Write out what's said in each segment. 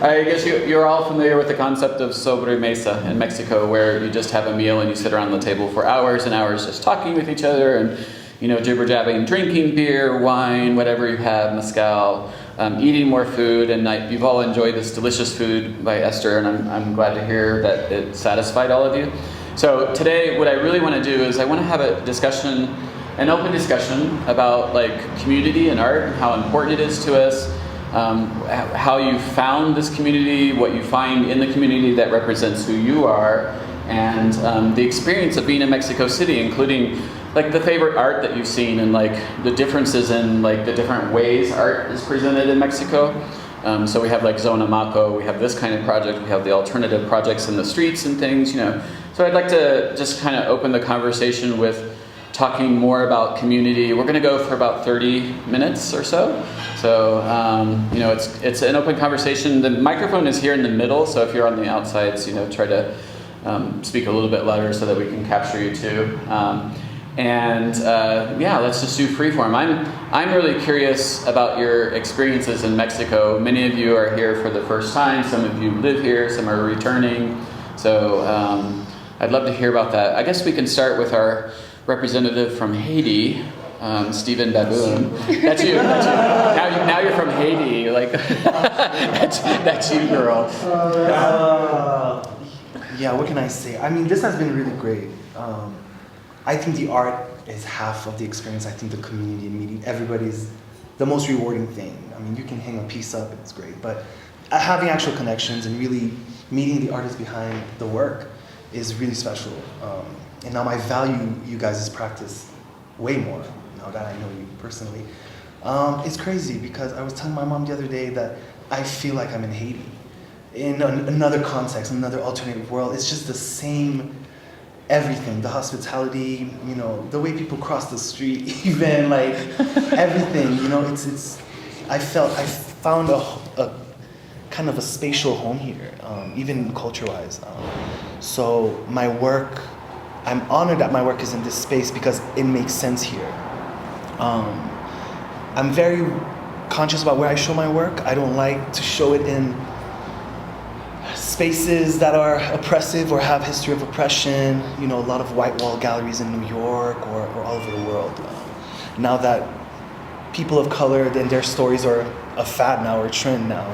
I guess you're all familiar with the concept of Sobremesa in Mexico, where you just have a meal and you sit around the table for hours and hours just talking with each other and, jibber-jabbing, drinking beer, wine, whatever you have, mezcal, eating more food. And you've all enjoyed this delicious food by Esther, and I'm glad to hear that it satisfied all of you. So today, what I really want to do is I want to have an open discussion about community and art and how important it is to us. How you found this community, what you find in the community that represents who you are, and the experience of being in Mexico City, including the favorite art that you've seen and the differences in the different ways art is presented in Mexico. So we have Zona Maco, we have this kind of project, we have the alternative projects in the streets and things, So I'd like to just kind of open the conversation with talking more about community. We're going to go for about 30 minutes or so. So, it's an open conversation. The microphone is here in the middle, so if you're on the outsides, try to speak a little bit louder so that we can capture you too. Let's just do freeform. I'm really curious about your experiences in Mexico. Many of you are here for the first time. Some of you live here. Some are returning. So I'd love to hear about that. I guess we can start with our representative from Haiti, Stephen Baboon. That's you. Now you're from Haiti. That's you, girl. What can I say? I mean, this has been really great. I think the art is half of the experience. I think the community and meeting everybody is the most rewarding thing. I mean, you can hang a piece up, it's great, but having actual connections and really meeting the artists behind the work is really special. And now I value you guys' practice way more now that I know you personally. It's crazy because I was telling my mom the other day that I feel like I'm in Haiti. In another context, another alternative world. It's just the same everything. The hospitality, the way people cross the street, even everything, I found a kind of a spatial home here, even culture-wise. So my work, I'm honored that my work is in this space because it makes sense here. I'm very conscious about where I show my work. I don't like to show it in spaces that are oppressive or have history of oppression. A lot of white wall galleries in New York or all over the world. Now that people of color and their stories are a fad now or a trend now.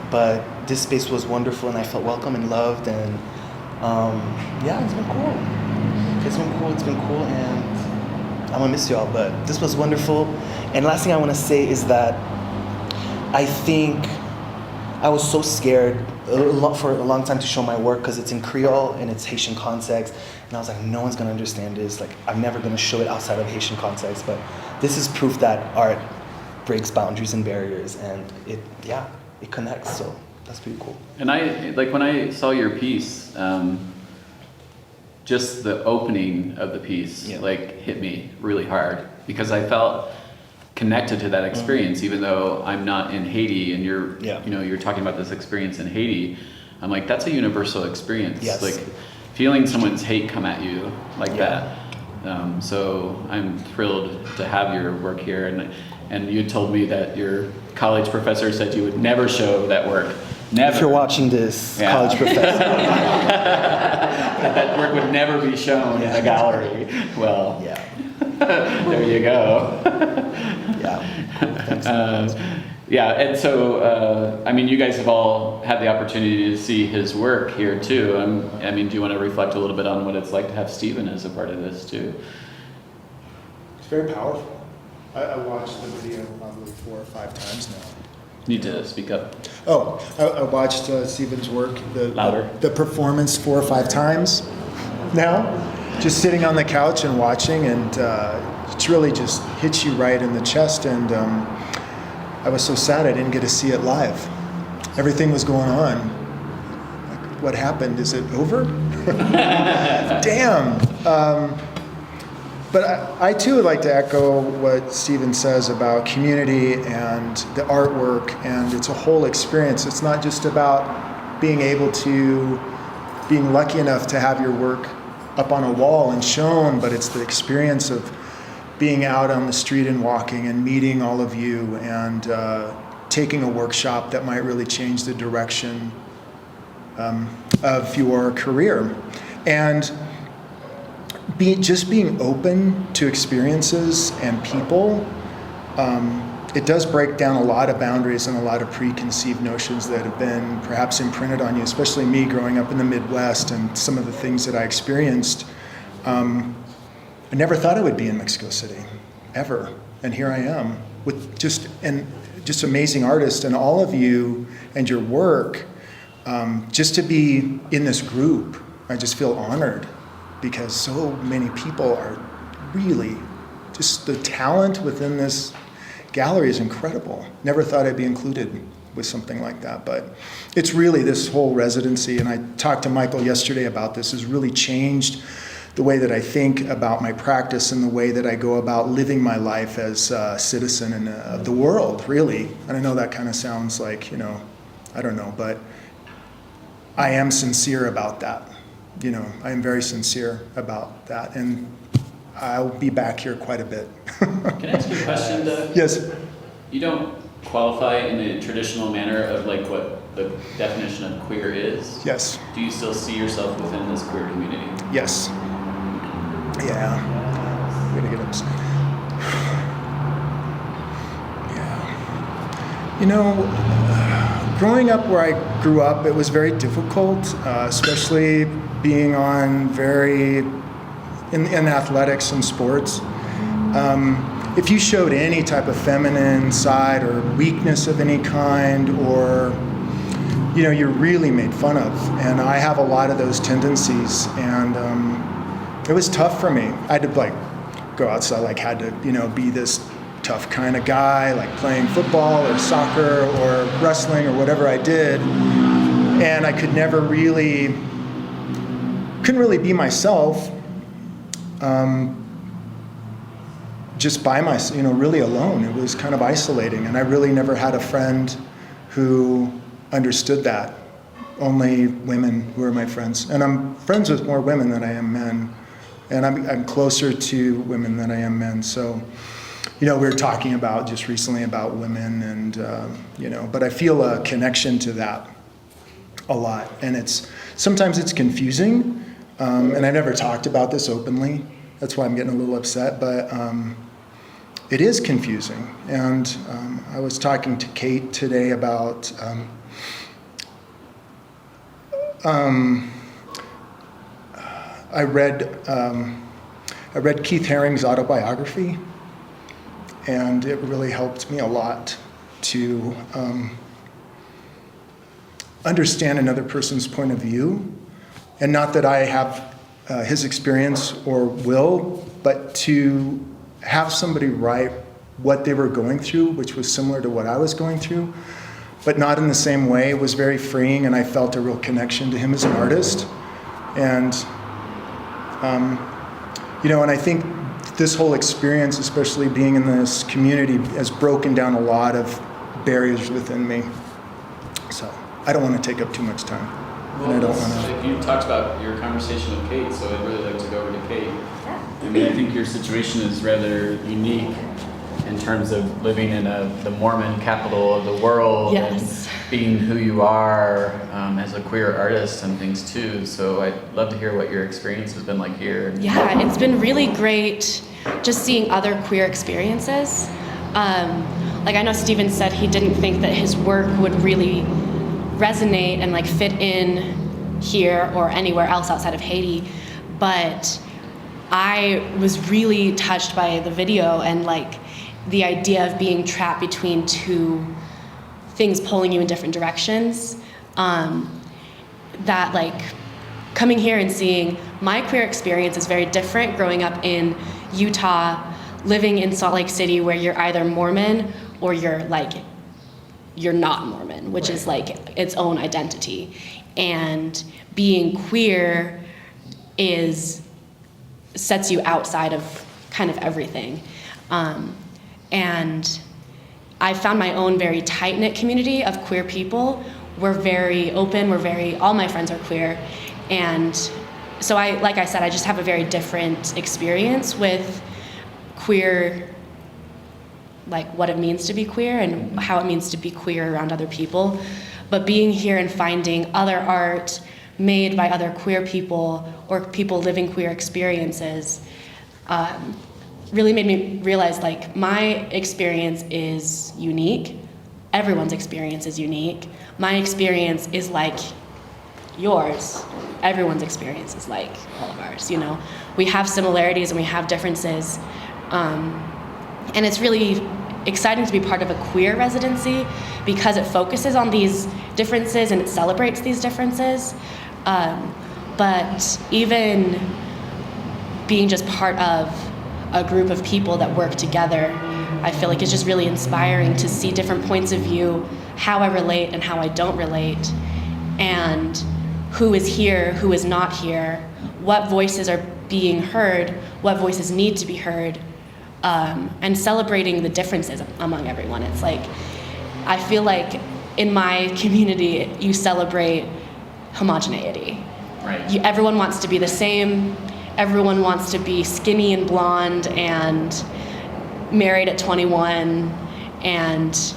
But this space was wonderful and I felt welcome and loved and it's been cool. It's been cool and I'm gonna miss y'all, but this was wonderful. And last thing I wanna say is that I think I was so scared for a long time to show my work because it's in Creole and it's Haitian context. And I was like, no one's gonna understand this. I'm never gonna show it outside of Haitian context, but this is proof that art breaks boundaries and barriers and it connects, so that's pretty cool. And when I saw your piece, just the opening of the piece hit me really hard because I felt connected to that experience, even though I'm not in Haiti and you're talking about this experience in Haiti. I'm like, that's a universal experience. Yes. Feeling someone's hate come at you that. So I'm thrilled to have your work here. And you told me that your college professor said you would never show that work. Never. If you're watching this, college professor. That work would never be shown in a gallery. Well, there you go. Cool. Thanks. And so, you guys have all had the opportunity to see his work here too. Do you want to reflect a little bit on what it's like to have Stephen as a part of this too? It's very powerful. I watched the video probably 4 or 5 times now. Need to speak up. Oh, I watched Stephen's work, Louder. The performance 4 or 5 times now. Just sitting on the couch and watching, and it really just hits you right in the chest. And I was so sad I didn't get to see it live. Everything was going on. What happened? Is it over? Damn. But I too would like to echo what Stephen says about community and the artwork, and it's a whole experience. It's not just about being lucky enough to have your work up on a wall and shown, but it's the experience of being out on the street and walking and meeting all of you and taking a workshop that might really change the direction of your career. And just being open to experiences and people, it does break down a lot of boundaries and a lot of preconceived notions that have been perhaps imprinted on you, especially me growing up in the Midwest and some of the things that I experienced. I never thought I would be in Mexico City, ever. And here I am with just amazing artists, and all of you and your work. Just to be in this group, I just feel honored, because so many people are really, just the talent within this gallery is incredible. Never thought I'd be included with something like that, but it's really this whole residency, and I talked to Michael yesterday about this, has really changed the way that I think about my practice and the way that I go about living my life as a citizen of the world, really. And I know that kind of sounds like, I don't know, but I am sincere about that. I am very sincere about that, and I'll be back here quite a bit. Can I ask you a question, Doug? Yes. You don't qualify in the traditional manner of like what the definition of queer is? Yes. Do you still see yourself within this queer community? Yes. Yeah. I'm gonna get upset. Yeah. Growing up where I grew up, it was very difficult, especially being on in athletics and sports. If you showed any type of feminine side or weakness of any kind, or you're really made fun of. And I have a lot of those tendencies, and it was tough for me. I had to go outside, had to be this tough kind of guy, like playing football or soccer or wrestling or whatever I did, and I couldn't really be myself. Just by myself, really alone. It was kind of isolating, and I really never had a friend who understood that. Only women who are my friends, and I'm friends with more women than I am men, and I'm closer to women than I am men. So, we were talking about just recently about women, and but I feel a connection to that a lot, and sometimes it's confusing, and I've never talked about this openly. That's why I'm getting a little upset, but it is confusing. And I was talking to Kate today about I read Keith Haring's autobiography, and it really helped me a lot to understand another person's point of view, and not that I have his experience or will, but to have somebody write what they were going through, which was similar to what I was going through, but not in the same way. It was very freeing, and I felt a real connection to him as an artist. And, and I think this whole experience, especially being in this community, has broken down a lot of barriers within me. So I don't want to take up too much time. Well, and I don't want to. You talked about your conversation with Kate, so I'd really like to go over to Kate. I think your situation is rather unique in terms of living in the Mormon capital of the world, yes, and being who you are as a queer artist and things too. So I'd love to hear what your experience has been like here. Yeah, it's been really great just seeing other queer experiences. I know Steven said he didn't think that his work would really resonate and fit in here or anywhere else outside of Haiti, but I was really touched by the video and the idea of being trapped between two things pulling you in different directions. That coming here and seeing my queer experience is very different growing up in Utah, living in Salt Lake City, where you're either Mormon or you're not Mormon, which is its own identity. And being queer sets you outside of kind of everything. And I found my own very tight-knit community of queer people. We're very open, all my friends are queer. And so like I said, I just have a very different experience with queer like what it means to be queer and how it means to be queer around other people. But being here and finding other art made by other queer people or people living queer experiences really made me realize like my experience is unique. Everyone's experience is unique. My experience is like yours. Everyone's experience is like all of ours, you know. We have similarities and we have differences. And it's really exciting to be part of a queer residency because it focuses on these differences and it celebrates these differences. But even being just part of a group of people that work together, I feel like it's just really inspiring to see different points of view, how I relate and how I don't relate, and who is here, who is not here, what voices are being heard, what voices need to be heard, and celebrating the differences among everyone. It's like, I feel like in my community, you celebrate homogeneity. Right. Everyone wants to be the same. Everyone wants to be skinny and blonde and married at 21. And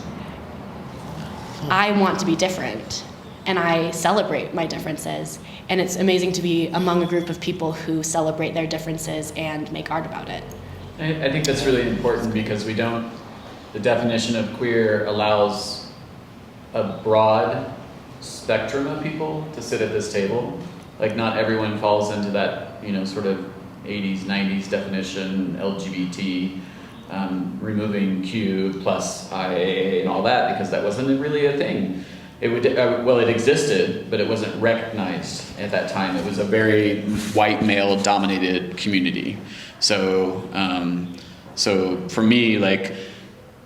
I want to be different. And I celebrate my differences. And it's amazing to be among a group of people who celebrate their differences and make art about it. I think that's really important because the definition of queer allows a broad spectrum of people to sit at this table. Like not everyone falls into that, sort of 80s, 90s definition, LGBT, removing Q plus IAA and all that because that wasn't really a thing. It existed, but it wasn't recognized at that time. It was a very white male dominated community. So for me, like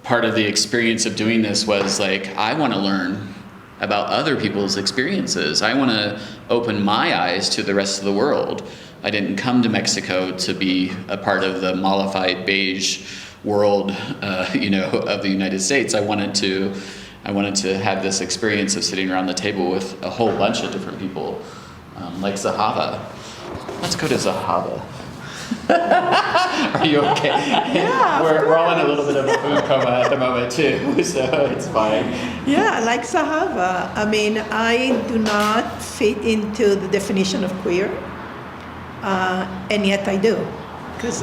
part of the experience of doing this was like, I want to learn about other people's experiences. I want to open my eyes to the rest of the world. I didn't come to Mexico to be a part of the mollified beige world, of the United States. I wanted to have this experience of sitting around the table with a whole bunch of different people, like Zahava. Let's go to Zahava. Are you okay? Yeah, we're all in a little bit of a food coma at the moment too, so it's fine. Yeah, like Sahava. I mean, I do not fit into the definition of queer, and yet I do, because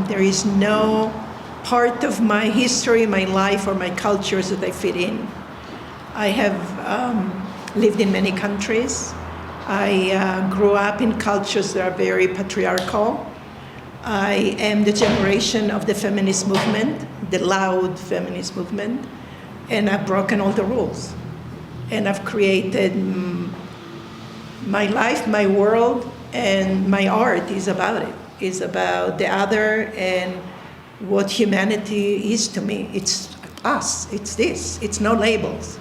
there is no part of my history, my life, or my cultures that I fit in. I have lived in many countries. I grew up in cultures that are very patriarchal. I am the generation of the feminist movement, the loud feminist movement, and I've broken all the rules. And I've created my life, my world, and my art is about it. It's about the other and what humanity is to me. It's us, it's this, it's no labels.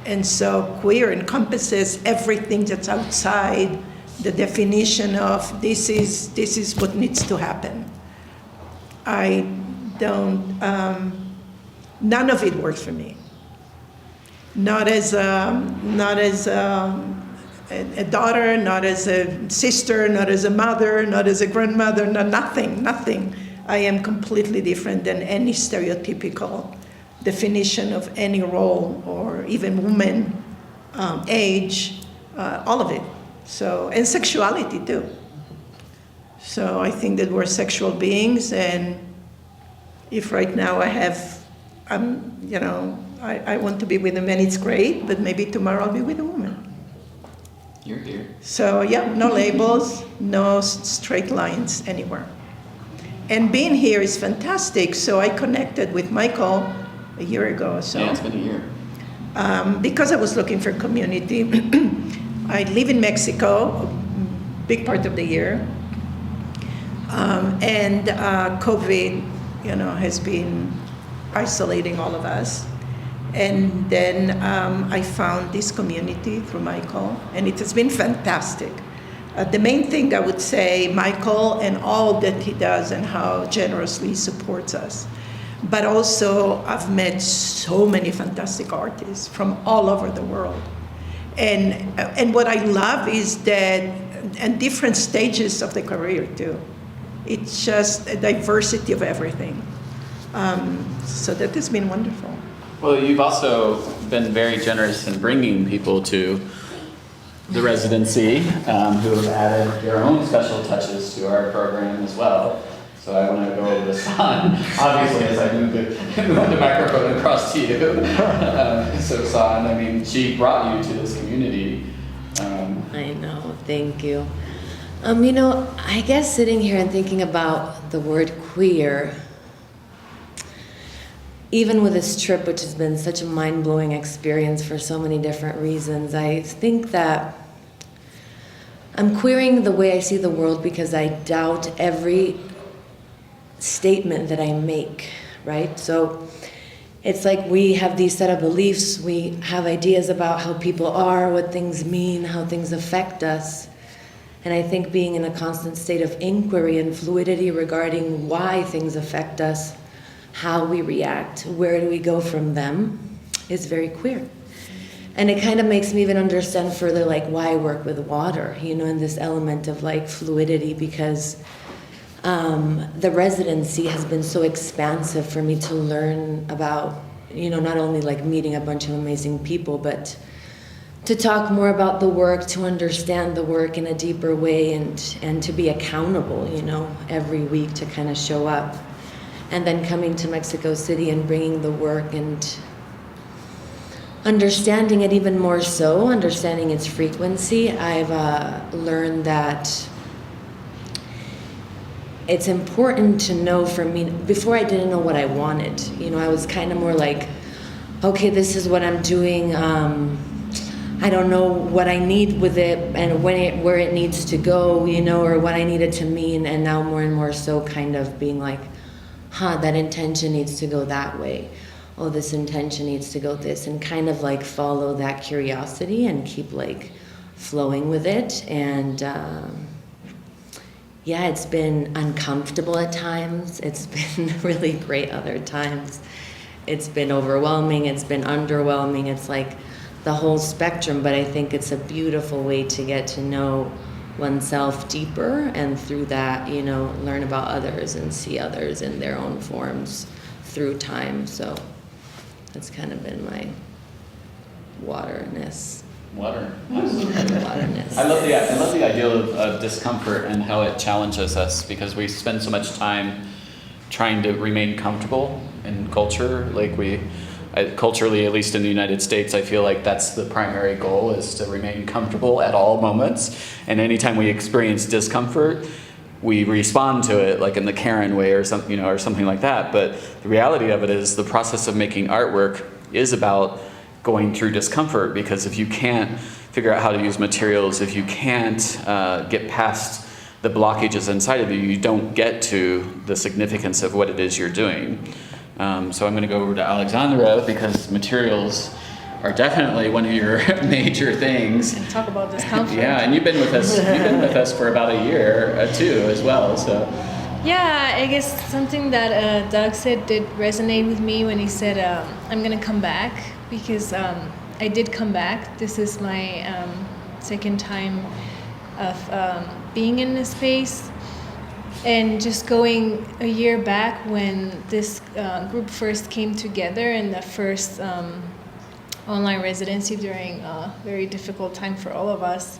And so queer encompasses everything that's outside the definition of this is what needs to happen. I don't, none of it works for me. Not as a daughter, not as a sister, not as a mother, not as a grandmother, nothing. I am completely different than any stereotypical definition of any role or even woman, age, all of it. So, and sexuality too. So I think that we're sexual beings, and if right now I want to be with a man, it's great, but maybe tomorrow I'll be with a woman. You're here. So yeah, no labels, no straight lines anywhere. And being here is fantastic. So I connected with Micheal a year ago or so. Yeah, it's been a year. Because I was looking for community. I live in Mexico, a big part of the year. And COVID, has been isolating all of us. And then I found this community through Micheal, and it has been fantastic. The main thing I would say, Micheal and all that he does and how generously he supports us. But also, I've met so many fantastic artists from all over the world. And what I love is that, and different stages of the career too. It's just a diversity of everything. So that has been wonderful. Well, you've also been very generous in bringing people to the residency who have added their own special touches to our program as well. So I want to go over to Xuan, obviously, as I move the microphone across to you. So Xuan, I mean, she brought you to this community. I know, thank you. You know, I guess sitting here and thinking about the word queer, even with this trip, which has been such a mind-blowing experience for so many different reasons, I think that I'm queering the way I see the world because I doubt every statement that I make, right? So it's like we have these set of beliefs, we have ideas about how people are, what things mean, how things affect us. And I think being in a constant state of inquiry and fluidity regarding why things affect us, how we react, where do we go from them, is very queer. And it kind of makes me even understand further like why I work with water, you know, in this element of like fluidity, because the residency has been so expansive for me to learn about, you know, not only like meeting a bunch of amazing people, but to talk more about the work, to understand the work in a deeper way, and to be accountable, you know, every week to kind of show up. And then coming to Mexico City and bringing the work and understanding it even more so, understanding its frequency, I've learned that it's important to know for me, before I didn't know what I wanted. You know, I was kind of more like, okay, this is what I'm doing. I don't know what I need with it and where it needs to go, you know, or what I need it to mean. And now more and more so kind of being like, that intention needs to go that way. Oh, this intention needs to go this, and kind of like follow that curiosity and keep like flowing with it. And yeah, it's been uncomfortable at times. It's been really great other times. It's been overwhelming. It's been underwhelming. It's like the whole spectrum, but I think it's a beautiful way to get to know oneself deeper, and through that, you know, learn about others and see others in their own forms through time. So that's kind of been my waterness. Water. Waterness. I love the idea of discomfort and how it challenges us, because we spend so much time trying to remain comfortable in culture. Like culturally, at least in the United States, I feel like that's the primary goal, is to remain comfortable at all moments. And anytime we experience discomfort, we respond to it like in the Karen way or something, you know, or something like that. But the reality of it is the process of making artwork is about going through discomfort, because if you can't figure out how to use materials, if you can't get past the blockages inside of you, you don't get to the significance of what it is you're doing. So I'm going to go over to Alexandra, because materials are definitely one of your major things. And talk about discomfort. Yeah, and you've been with us for about a year too as well. So Yeah, I guess something that Doug said did resonate with me when he said, I'm going to come back, because I did come back. This is my second time of being in this space. And just going a year back when this group first came together in the first online residency during a very difficult time for all of us,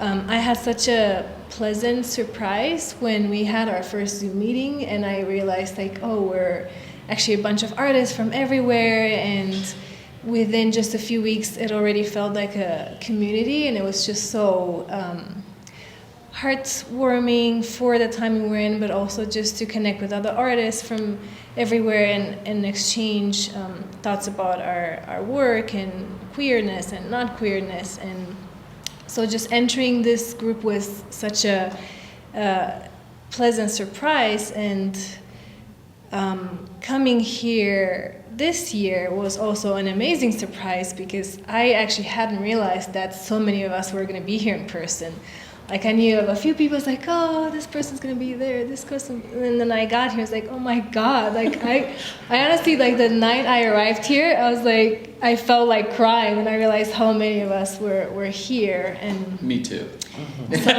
I had such a pleasant surprise when we had our first Zoom meeting, and I realized like, oh, we're actually a bunch of artists from everywhere, and within just a few weeks it already felt like a community, and it was just so heartwarming for the time we're in, but also just to connect with other artists from everywhere and exchange thoughts about our work and queerness and not queerness. And so just entering this group was such a pleasant surprise, and coming here this year was also an amazing surprise, because I actually hadn't realized that so many of us were going to be here in person. Like I knew of a few people. It's like, oh, this person's gonna be there. This person, and then I got here. It's like, oh my God. Like I honestly, like the night I arrived here, I was like, I felt like crying when I realized how many of us were here. And Me too. so,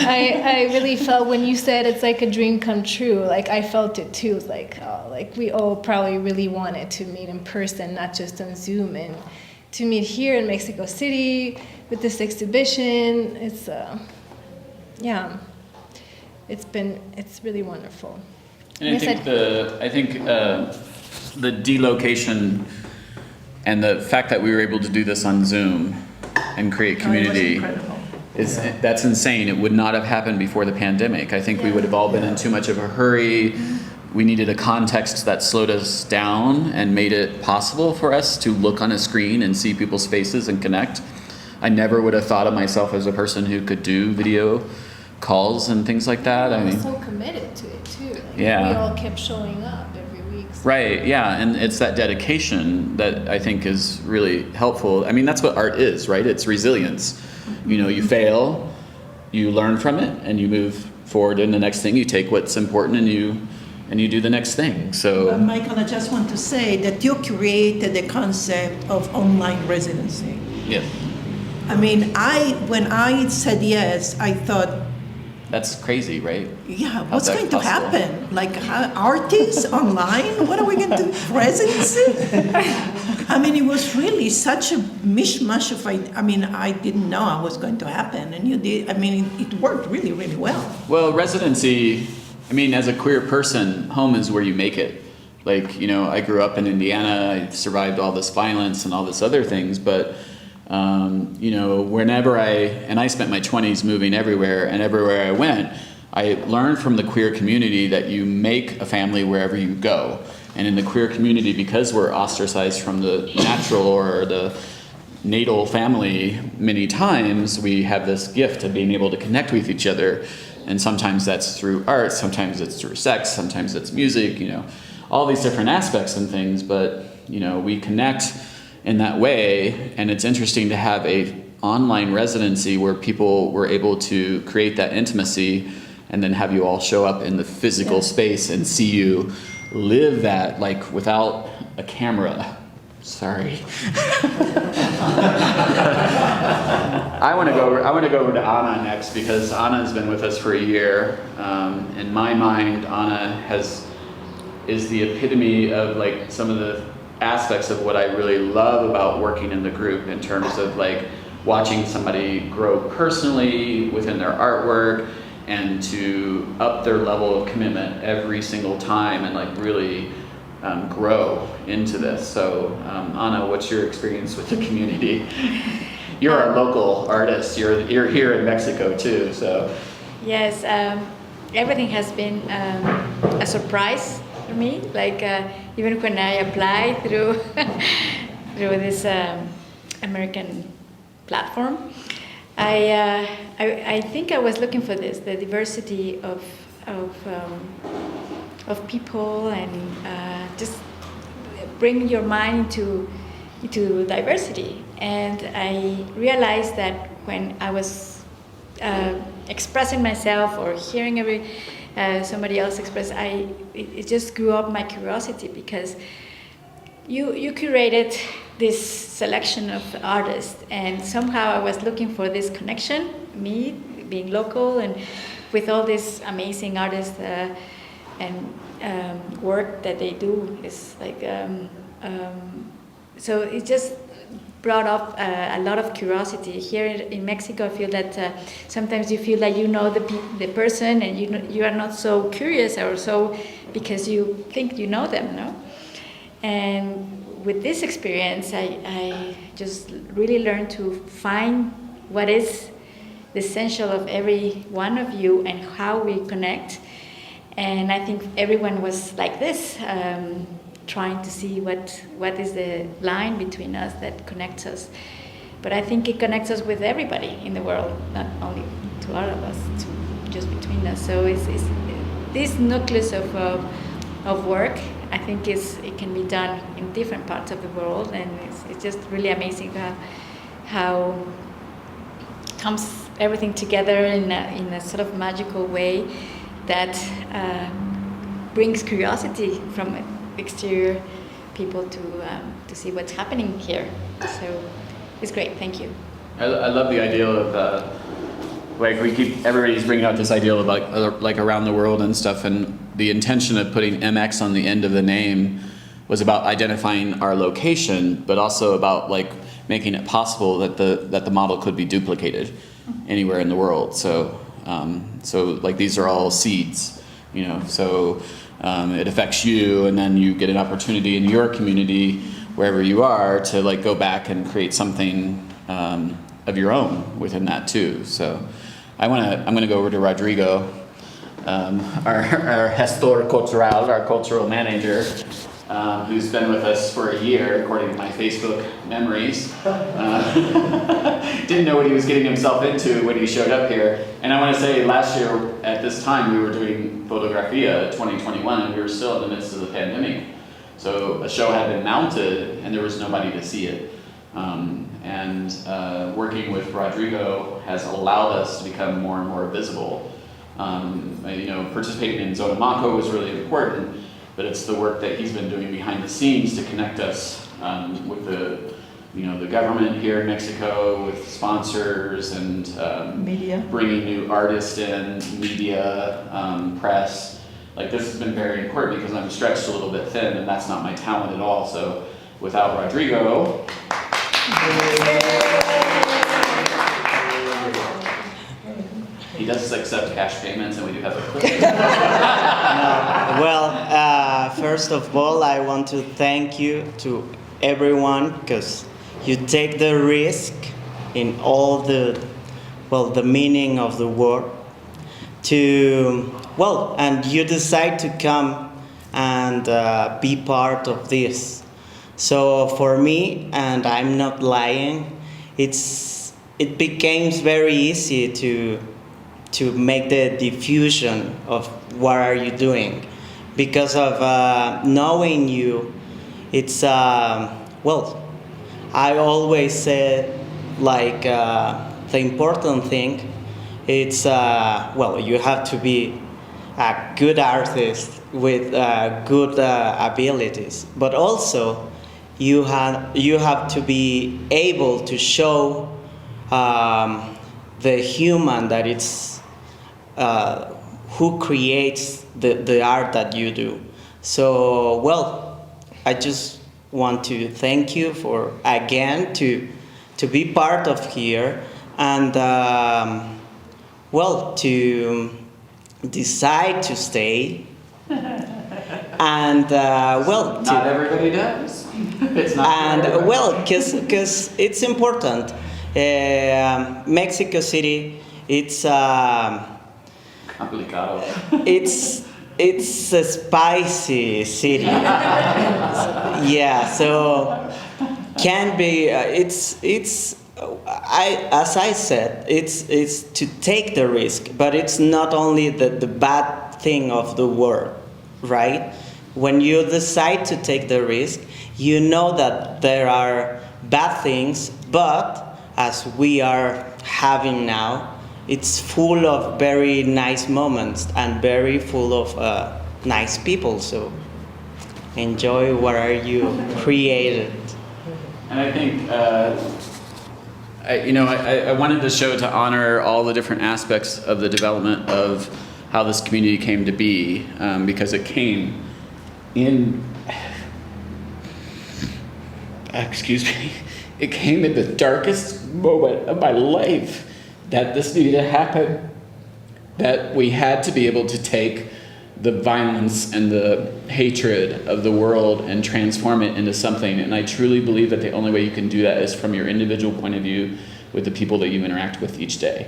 I really felt when you said it's like a dream come true. Like I felt it too. It's like, oh, like we all probably really wanted to meet in person, not just on Zoom, and to meet here in Mexico City with this exhibition. It's it's really wonderful. And I think the delocation and the fact that we were able to do this on Zoom and create community that's insane. It would not have happened before the pandemic. I think we would have all been in too much of a hurry. We needed a context that slowed us down and made it possible for us to look on a screen and see people's faces and connect. I never would have thought of myself as a person who could do video calls and things like that. I was so committed to it too. Like, yeah. We all kept showing up every week. So. Right, yeah, and it's that dedication that I think is really helpful. I mean, that's what art is, right? It's resilience. You know, you fail, you learn from it, and you move forward in the next thing. You take what's important and you do the next thing. So, But Michael, I just want to say that you created the concept of online residency. yeah, I mean, when I said yes, I thought, that's crazy, right? yeah, How's what's that going to possible? happen? Like artists online? What are we going to do? Residency? I mean, it was really such a mishmash of I mean, I didn't know I was going to happen, and you did. I mean, it worked really, really well. Well, residency, I mean, as a queer person, home is where you make it. Like, you know, I grew up in Indiana, I survived all this violence and all this other things, but, you know, whenever I spent my 20s moving everywhere, and everywhere I went, I learned from the queer community that you make a family wherever you go. And in the queer community, because we're ostracized from the natural or the natal family many times, we have this gift of being able to connect with each other. And sometimes that's through art, sometimes it's through sex, sometimes it's music, you know, all these different aspects and things. But, you know, we connect in that way. And it's interesting to have a online residency where people were able to create that intimacy and then have you all show up in the physical space and see you live that, like, without a camera. Sorry. I want to go over to Anna next, because Anna's been with us for a year. In my mind, Anna is the epitome of like some of the aspects of what I really love about working in the group, in terms of like watching somebody grow personally within their artwork and to up their level of commitment every single time and like really grow into this. So Anna, what's your experience with the community? You're our local artist. You're here in Mexico too, so. Yes, everything has been a surprise for me. Like even when I applied through this American platform, I think I was looking for this, the diversity of people, and just bring your mind into diversity. And I realized that when I was expressing myself or hearing somebody else express, it just grew up my curiosity, because you curated this selection of artists, and somehow I was looking for this connection, me being local and with all these amazing artists and work that they do is like so it just brought up a lot of curiosity. Here in Mexico, I feel that sometimes you feel like you know the person, and you are not so curious or so, because you think you know them, no? And with this experience, I just really learned to find what is the essential of every one of you and how we connect. And I think everyone was like this, trying to see what is the line between us that connects us. But I think it connects us with everybody in the world, not only to all of us, just between us. So it's this nucleus of work, I think it can be done in different parts of the world, and it's just really amazing how it comes everything together in a sort of magical way that brings curiosity from exterior people to see what's happening here. So it's great. Thank you. I love the idea of like everybody's bringing out this idea of like around the world and stuff, and the intention of putting MX on the end of the name was about identifying our location, but also about like making it possible that the model could be duplicated anywhere in the world. So like these are all seeds, you know. So it affects you, and then you get an opportunity in your community wherever you are to like go back and create something of your own within that too. So I'm gonna go over to Rodrigo, our Gestor Cultural, our cultural manager, who's been with us for a year, according to my Facebook memories. Didn't know what he was getting himself into when he showed up here. And I want to say last year at this time we were doing Fotografia 2021 and we were still in the midst of the pandemic. So a show had been mounted and there was nobody to see it. Working with Rodrigo has allowed us to become more and more visible. You know, participating in Zona Mako was really important, but it's the work that he's been doing behind the scenes to connect us with the government here in Mexico, with sponsors and Media. bringing new artists in, media, press. Like this has been very important because I'm stretched a little bit thin and that's not my talent at all. So without Rodrigo, he does accept cash payments and we do have a clip. First of all, I want to thank you to everyone because you take the risk in all the meaning of the word and you decide to come and be part of this. So for me, and I'm not lying, it became very easy to make the diffusion of what are you doing. Because of knowing you, it's, I always say, like, the important thing, it's, you have to be a good artist with good abilities, but also you have to be able to show the human that it's, who creates the art that you do. So, I just want to thank you for, again, to be part of here and, to decide to stay. And, not everybody does. It's not. And, because it's important. Mexico City, it's, complicado. It's a spicy city. Yeah, so can be. As I said, it's to take the risk, but it's not only the bad thing of the world, right? When you decide to take the risk, you know that there are bad things, but as we are having now, it's full of very nice moments and very full of nice people. So enjoy what are you created. And I think, I wanted the show to honor all the different aspects of the development of how this community came to be, because it came in, it came in the darkest moment of my life. That this needed to happen, that we had to be able to take the violence and the hatred of the world and transform it into something. And I truly believe that the only way you can do that is from your individual point of view with the people that you interact with each day.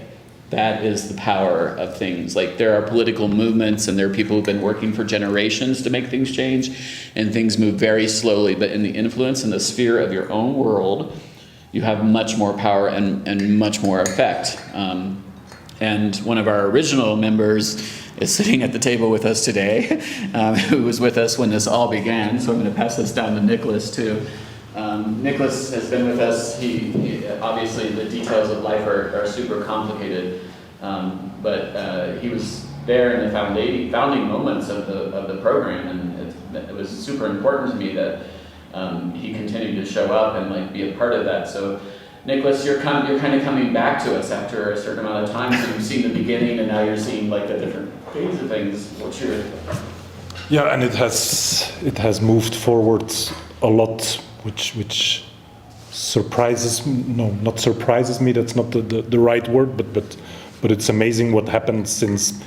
That is the power of things. Like there are political movements and there are people who've been working for generations to make things change and things move very slowly, but in the influence and the sphere of your own world, you have much more power and much more effect. And one of our original members is sitting at the table with us today, who was with us when this all began. So I'm going to pass this down to Nicholas too. Nicholas has been with us. He obviously the details of life are super complicated, but he was there in the founding moments of the program, and it was super important to me that he continued to show up and like be a part of that. So, Nicholas, you're kind of coming back to us after a certain amount of time. So you've seen the beginning, and now you're seeing like the different phase of things. What's your Yeah, and it has moved forward a lot, which surprises, no, not surprises me, that's not the right word, but it's amazing what happened since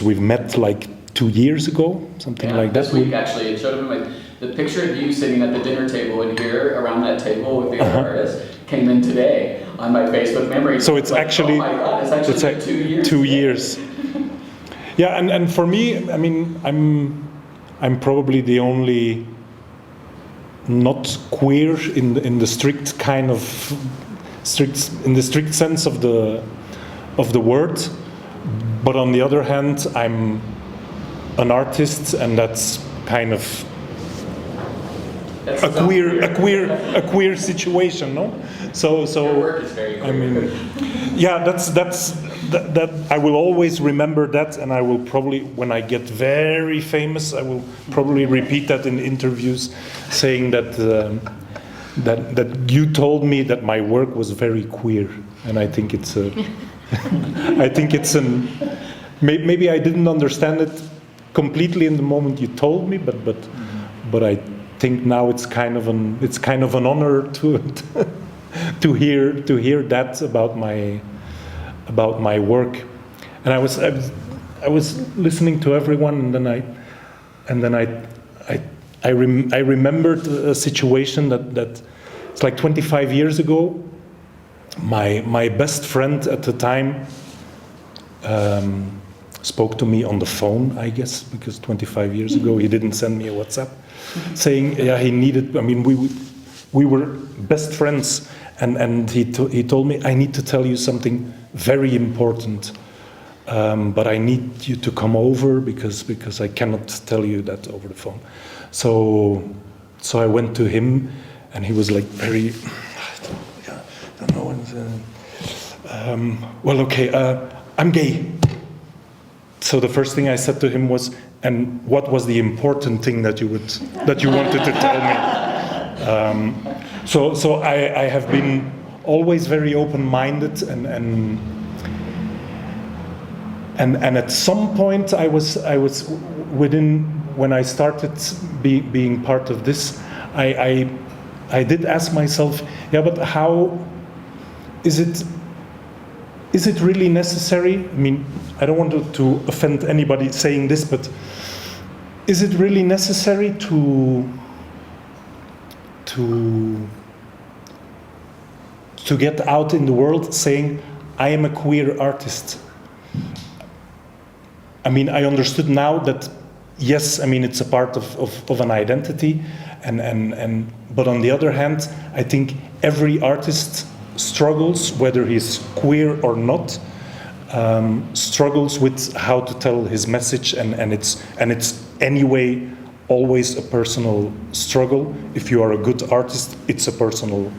we've met like 2 years ago, something like that. This week actually, it showed him like the picture of you sitting at the dinner table and here around that table with the other artists came in today on my Facebook memory. So it's like, actually, oh my God, it's actually like 2 years. 2 years. Yeah, and for me, I mean, I'm probably the only not queer in the strict kind of strict sense of the word, but on the other hand, I'm an artist, and that's kind of a queer situation, no? So Your work is very queer. I mean, yeah, that I will always remember that, and I will probably, when I get very famous, I will probably repeat that in interviews, saying that that you told me that my work was very queer, and I think it's maybe I didn't understand it completely in the moment you told me, but I think now it's kind of an honor to hear that about my work. And I was listening to everyone, and then I remembered a situation that it's like 25 years ago. My best friend at the time spoke to me on the phone, I guess, because 25 years ago he didn't send me a WhatsApp, saying he needed. I mean, we were best friends, and he told me, I need to tell you something very important, but I need you to come over because I cannot tell you that over the phone. So I went to him, and he was like very, I don't know. Well, okay, I'm gay. So the first thing I said to him was, and what was the important thing that you wanted to tell me? So I have been always very open-minded, and at some point I was within, when I started being part of this, I did ask myself, yeah, but how is it really necessary? I mean, I don't want to offend anybody saying this, but is it really necessary to get out in the world saying, I am a queer artist? I mean, I understood now that, yes, I mean, it's a part of an identity, but on the other hand, I think every artist struggles, whether he's queer or not, struggles with how to tell his message, and it's anyway always a personal struggle. If you are a good artist, it's a personal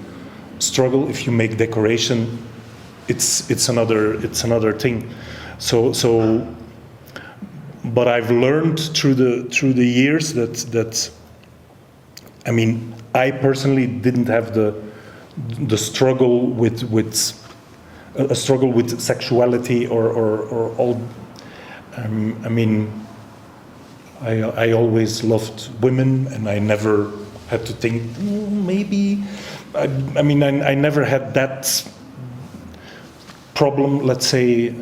struggle. If you make decoration, it's another thing. So but I've learned through the years that I mean, I personally didn't have the struggle with a struggle with sexuality or all. I mean, I always loved women, and I never had to think maybe. I mean, I never had that problem, let's say,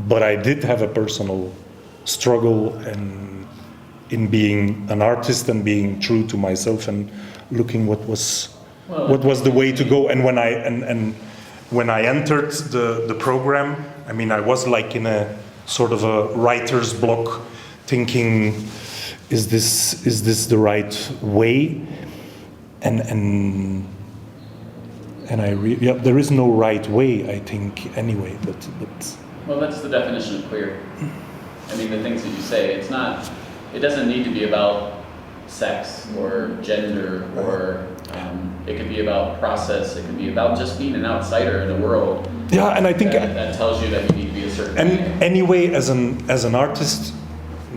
but I did have a personal struggle in being an artist and being true to myself and looking what was the way to go. And when I entered the program, I mean, I was like in a sort of a writer's block, thinking, is this the right way? And there is no right way, I think, anyway. But well, that's the definition of queer. I mean, the things that you say, it doesn't need to be about sex or gender, or it could be about process. It could be about just being an outsider in the world. Yeah, and I think that tells you that you need to be a certain and way. anyway, as an artist,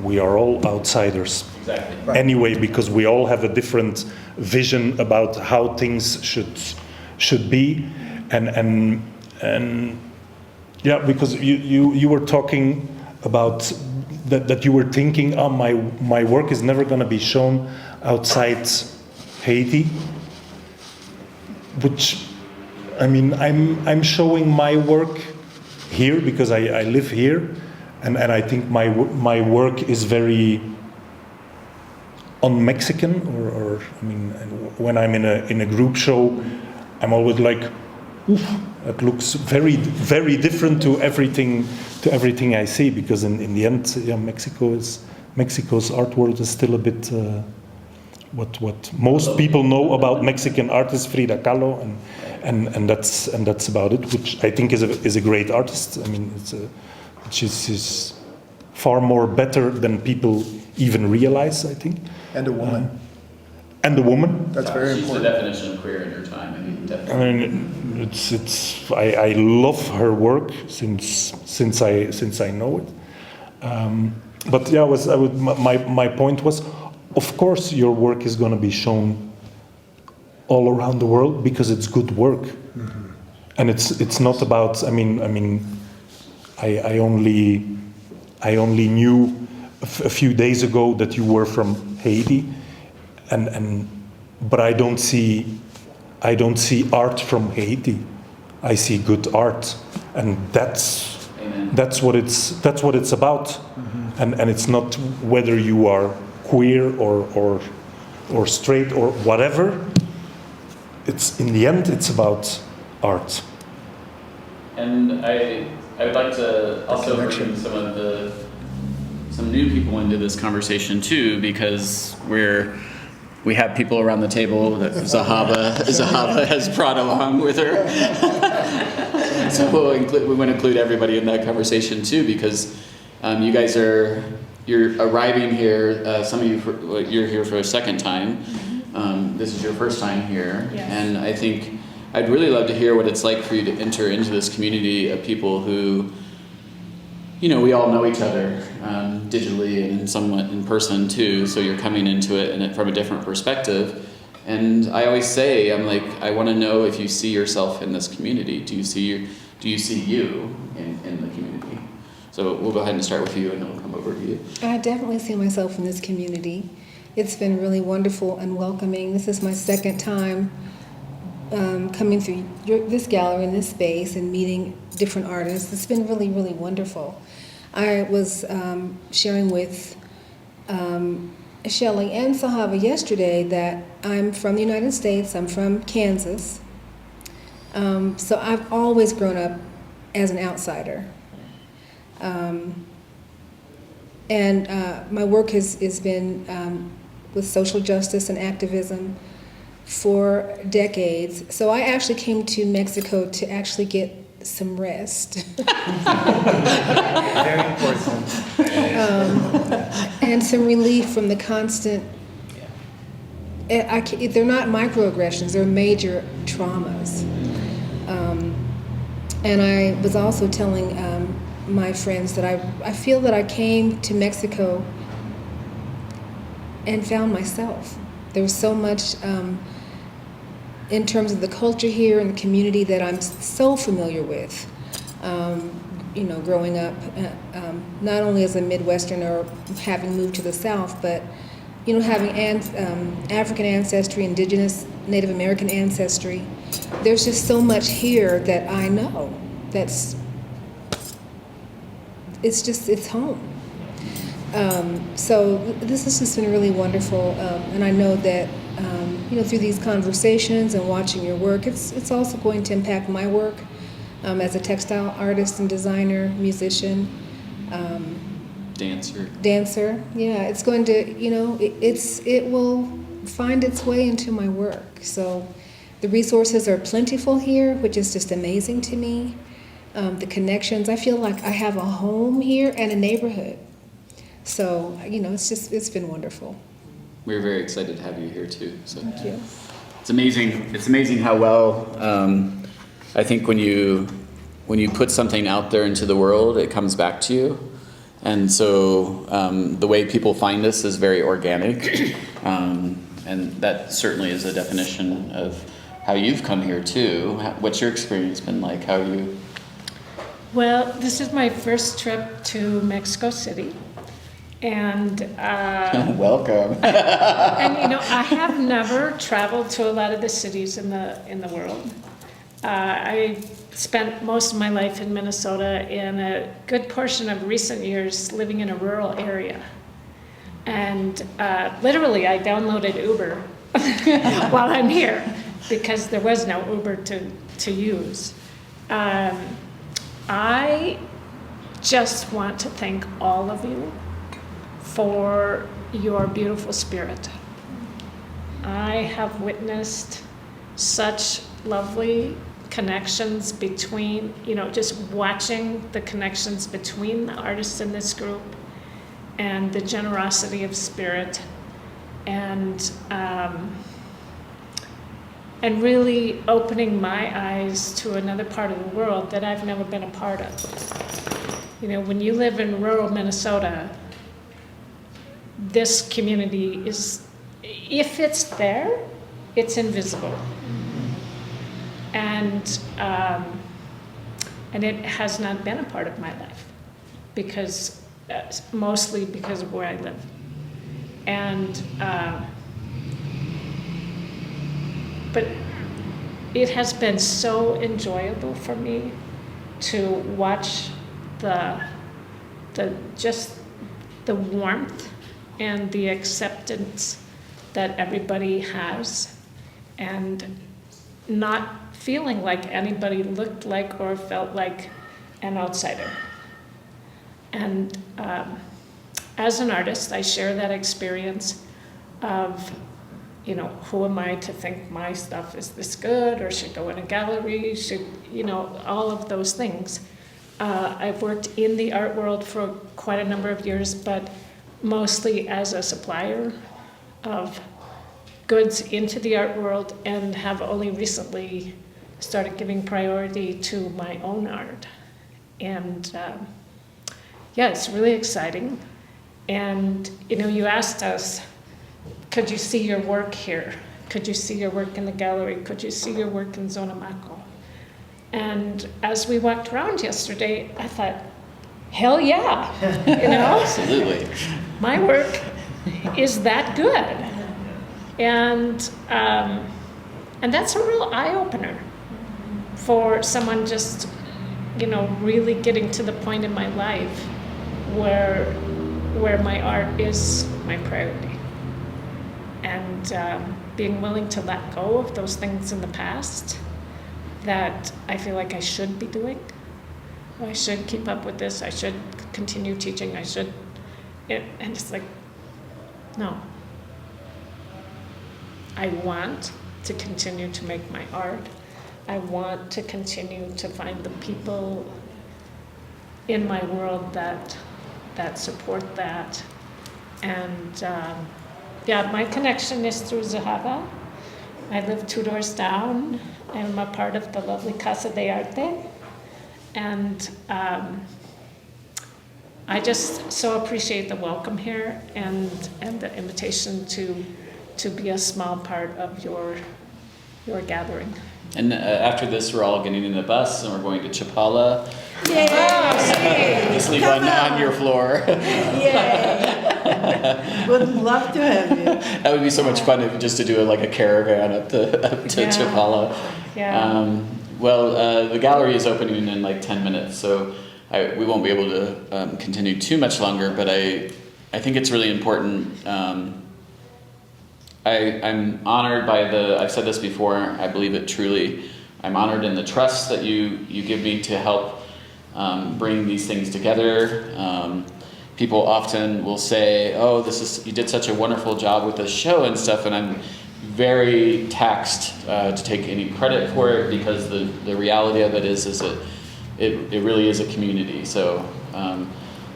we are all outsiders. Exactly. Right. Anyway, because we all have a different vision about how things should be, and yeah, because you were talking about that you were thinking, oh, my work is never going to be shown outside Haiti, which, I mean, I'm showing my work here because I live here, and I think my work is very un-Mexican, or I mean, when I'm in a group show, I'm always like, oof, it looks very, very different to everything I see, because in the end, yeah, Mexico's art world is still a bit what most people know about Mexican artist Frida Kahlo, and that's about it, which I think is a great artist. I mean, she's far more better than people even realize, I think. And a woman. And a woman. That's very She's important. the definition of queer in her time. I mean, definitely. I mean, I love her work since I know it. But yeah, my point was, of course, your work is going to be shown all around the world because it's good work, and it's not about. I mean, I only knew a few days ago that you were from Haiti, but I don't see art from Haiti. I see good art, and that's what it's about. And it's not whether you are queer or straight or whatever. It's in the end, it's about art. And I would like to also bring some new people into this conversation too, because we have people around the table that Zahaba has brought along with her. So we want to include everybody in that conversation too, because you guys you're arriving here. Some of you you're here for a second time. This is your first time here, Yes. and I think I'd really love to hear what it's like for you to enter into this community of people who, you know, we all know each other digitally and somewhat in person too, so you're coming into it from a different perspective. And I always say, I'm like, I want to know if you see yourself in this community. Do you see you in the community? So we'll go ahead and start with you, and then we'll come over to you. I definitely see myself in this community. It's been really wonderful and welcoming. This is my second time coming through this gallery in this space and meeting different artists. It's been really, really wonderful. I was sharing with Shelley and Sahaba yesterday that I'm from the United States. I'm from Kansas. So I've always grown up as an outsider. And my work has been with social justice and activism for decades. So I actually came to Mexico to actually get some rest. Very important. And some relief from the constant, they're not microaggressions, they're major traumas. And I was also telling my friends that I feel that I came to Mexico and found myself. There was so much in terms of the culture here and the community that I'm so familiar with. You know, growing up, not only as a Midwesterner, having moved to the South, but you know, having African ancestry, Indigenous, Native American ancestry. There's just so much here that I know. It's home. So this has just been really wonderful, and I know that you know, through these conversations and watching your work, it's also going to impact my work as a textile artist and designer, musician, dancer. Yeah, it's going to, you know, it will find its way into my work. So the resources are plentiful here, which is just amazing to me. The connections, I feel like I have a home here and a neighborhood. So, you know, it's been wonderful. we're very excited to have you here too. So Thank you. it's amazing. It's amazing how well I think when you put something out there into the world, it comes back to you. And so the way people find us is very organic, and that certainly is a definition of how you've come here too. What's your experience been like? How you? Well, this is my first trip to Mexico City, and welcome. and you know, I have never traveled to a lot of the cities in the world. I spent most of my life in Minnesota, and a good portion of recent years living in a rural area. And literally, I downloaded Uber while I'm here because there was no Uber to use. I just want to thank all of you for your beautiful spirit. I have witnessed such lovely connections between, you know, just watching the connections between the artists in this group and the generosity of spirit, and really opening my eyes to another part of the world that I've never been a part of. You know, when you live in rural Minnesota, this community is, if it's there, it's invisible. And it has not been a part of my life because mostly because of where I live. And but it has been so enjoyable for me to watch the warmth and the acceptance that everybody has, and not feeling like anybody looked like or felt like an outsider. And as an artist, I share that experience of, you know, who am I to think my stuff is this good or should go in a gallery, should, you know, all of those things. I've worked in the art world for quite a number of years, but mostly as a supplier of goods into the art world, and have only recently started giving priority to my own art. And yeah, it's really exciting. And you know, you asked us, could you see your work here? Could you see your work in the gallery? Could you see your work in Zona Maco? And as we walked around yesterday, I thought, hell yeah, you know? Absolutely. My work is that good. And that's a real eye-opener for someone just, you know, really getting to the point in my life where my art is my priority. And being willing to let go of those things in the past that I feel like I should be doing. I should keep up with this, I should continue teaching, and it's like, no. I want to continue to make my art. I want to continue to find the people in my world that support that. And yeah, my connection is through Zahava. I live 2 doors down. I'm a part of the lovely Casa de Arte. And I just so appreciate the welcome here and the invitation to be a small part of your gathering. And after this, we're all getting in the bus and we're going to Chapala. Yay! Just sleep on your floor. Yay! Would love to have you. That would be so much fun just to do a caravan up to Chapala. Yeah. Well, the gallery is opening in like 10 minutes, so we won't be able to continue too much longer, but I think it's really important. I'm honored by I've said this before, I believe it truly, I'm honored in the trust that you give me to help bring these things together. People often will say, oh, you did such a wonderful job with this show and stuff, and I'm very taxed to take any credit for it, because the reality of it is that it really is a community. So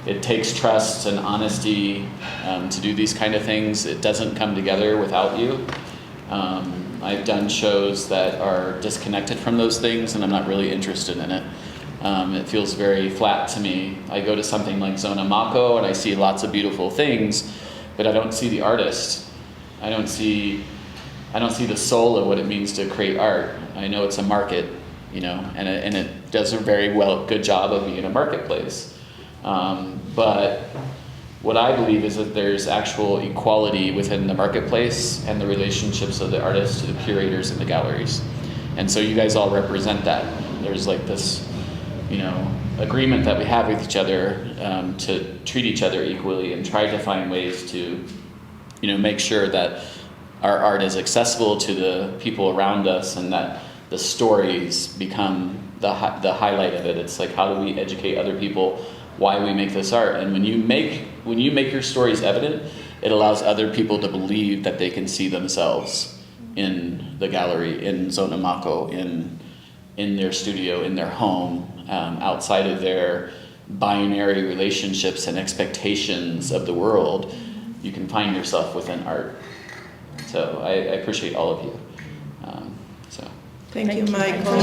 it takes trust and honesty to do these kind of things. It doesn't come together without you. I've done shows that are disconnected from those things, and I'm not really interested in it. It feels very flat to me. I go to something like Zona Mako and I see lots of beautiful things, but I don't see the artist. I don't see the soul of what it means to create art. I know it's a market, you know, and it does a very good job of being a marketplace. But what I believe is that there's actual equality within the marketplace and the relationships of the artists to the curators and the galleries. And so you guys all represent that. There's like this, you know, agreement that we have with each other to treat each other equally and try to find ways to, you know, make sure that our art is accessible to the people around us and that the stories become the highlight of it. It's like, how do we educate other people why we make this art? And when you make your stories evident, it allows other people to believe that they can see themselves in the gallery, in Zona Mako, in their studio, in their home, outside of their binary relationships and expectations of the world. You can find yourself within art. So I appreciate all of you. Thank you, Michael.